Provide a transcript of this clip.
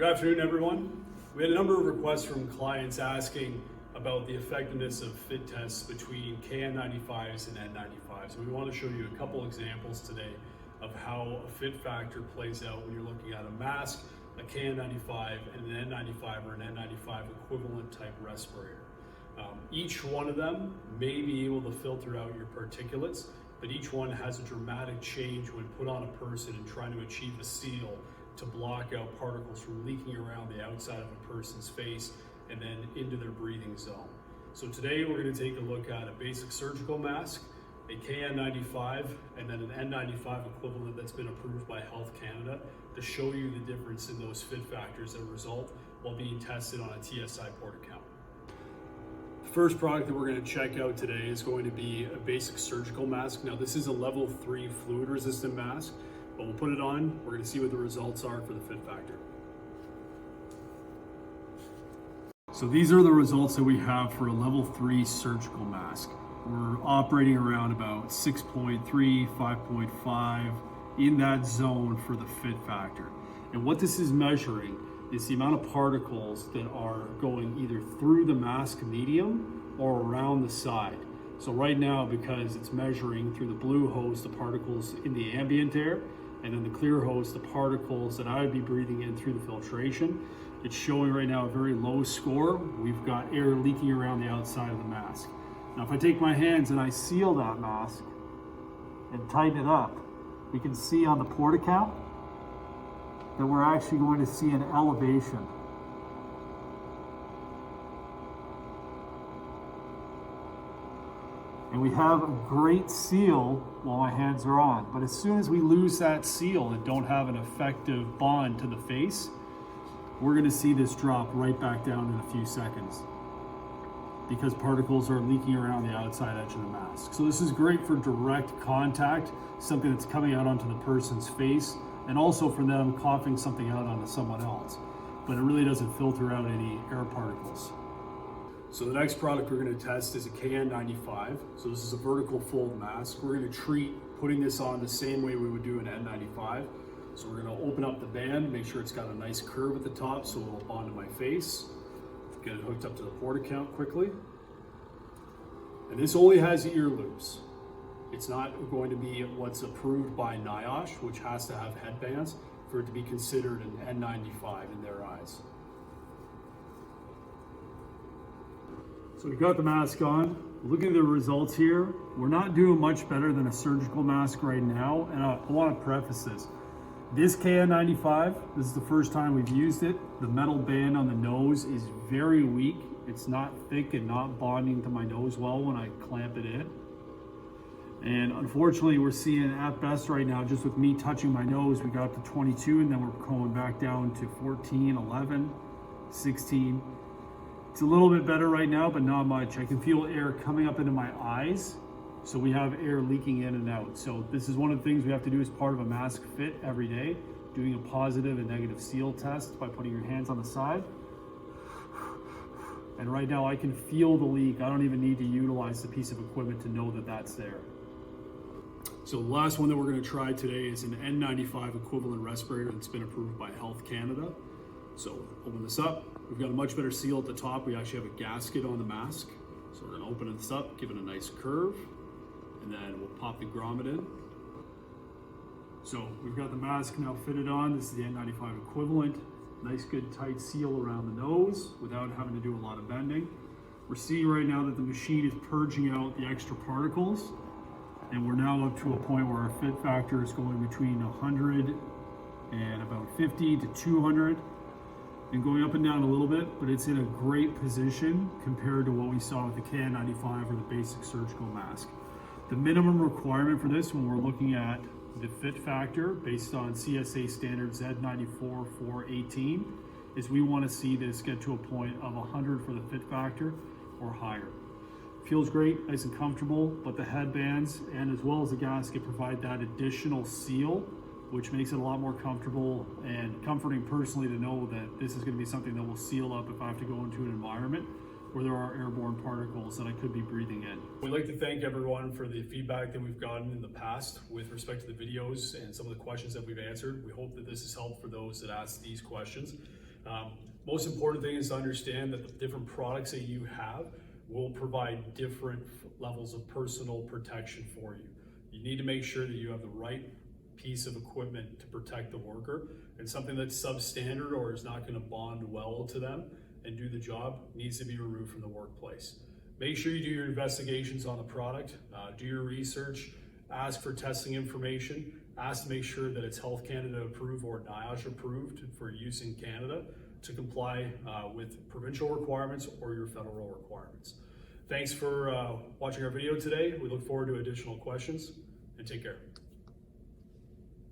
Good afternoon, everyone. We had a number of requests from clients asking about the effectiveness of fit tests between KN95s and N95s. So we want to show you a couple examples today of how a fit factor plays out when you're looking at a mask, a KN95, and an N95 or an N95 equivalent type respirator. Each one of them may be able to filter out your particulates, but each one has a dramatic change when put on a person and trying to achieve a seal to block out particles from leaking around the outside of a person's face and then into their breathing zone. So today we're going to take a look at a basic surgical mask, a KN95, and then an N95 equivalent that's been approved by Health Canada to show you the difference in those fit factors that result while being tested on a TSI port account. The first product that we're going to check out today is going to be a basic surgical mask. Now this is a level 3 fluid resistant mask, but we'll put it on. We're going to see what the results are for the fit factor. So these are the results that we have for a level 3 surgical mask. We're operating around about 6.3, 5.5 in that zone for the fit factor. And what this is measuring is the amount of particles that are going either through the mask medium or around the side. So right now, because it's measuring through the blue hose the particles in the ambient air, and then the clear hose the particles that I would be breathing in through the filtration, it's showing right now a very low score. We've got air leaking around the outside of the mask. Now if I take my hands and I seal that mask and tighten it up, we can see on the port account that we're actually going to see an elevation. And we have a great seal while my hands are on. But as soon as we lose that seal and don't have an effective bond to the face, we're going to see this drop right back down in a few seconds because particles are leaking around the outside edge of the mask. So this is great for direct contact, something that's coming out onto the person's face, and also for them coughing something out onto someone else. But it really doesn't filter out any air particles. So the next product we're going to test is a KN95. So this is a vertical fold mask. We're going to treat putting this on the same way we would do an N95. So we're going to open up the band, make sure it's got a nice curve at the top so it'll bond to my face. Get it hooked up to the port account quickly. And this only has ear loops. It's not going to be what's approved by NIOSH, which has to have headbands for it to be considered an N95 in their eyes. So we got the mask on. Looking at the results here, we're not doing much better than a surgical mask right now. And I want to preface this. This KN95, this is the first time we've used it. The metal band on the nose is very weak. It's not thick and not bonding to my nose well when I clamp it in. And unfortunately, we're seeing at best right now, just with me touching my nose, we got to 22 and then we're going back down to 14, 11, 16. It's a little bit better right now, but not much. I can feel air coming up into my eyes. So we have air leaking in and out. So this is one of the things we have to do as part of a mask fit every day, doing a positive and negative seal test by putting your hands on the side. And right now I can feel the leak. I don't even need to utilize the piece of equipment to know that that's there. So the last one that we're going to try today is an N95 equivalent respirator that's been approved by Health Canada. So open this up. We've got a much better seal at the top. We actually have a gasket on the mask. So we're going to open this up, give it a nice curve, and then we'll pop the grommet in. So we've got the mask now fitted on. This is the N95 equivalent. Nice good tight seal around the nose without having to do a lot of bending. We're seeing right now that the machine is purging out the extra particles, and we're now up to a point where our fit factor is going between 100 and about 50 to 200 and going up and down a little bit, but it's in a great position compared to what we saw with the KN95 or the basic surgical mask. The minimum requirement for this when we're looking at the fit factor based on CSA standard Z94 418 is we want to see this get to a point of 100 for the fit factor or higher. Feels great, nice and comfortable, but the headbands and as well as the gasket provide that additional seal, which makes it a lot more comfortable and comforting personally to know that this is going to be something that will seal up if I have to go into an environment where there are airborne particles that I could be breathing in. We'd like to thank everyone for the feedback that we've gotten in the past with respect to the videos and some of the questions that we've answered. We hope that this has helped for those that asked these questions. Most important thing is to understand that the different products that you have will provide different levels of personal protection for you. You need to make sure that you have the right piece of equipment to protect the worker, and something that's substandard or is not going to bond well to them and do the job needs to be removed from the workplace. Make sure you do your investigations on the product, do your research, ask for testing information, ask to make sure that it's Health Canada approved or NIOSH approved for use in Canada to comply with provincial requirements or your federal requirements. Thanks for watching our video today. We look forward to additional questions, and take care.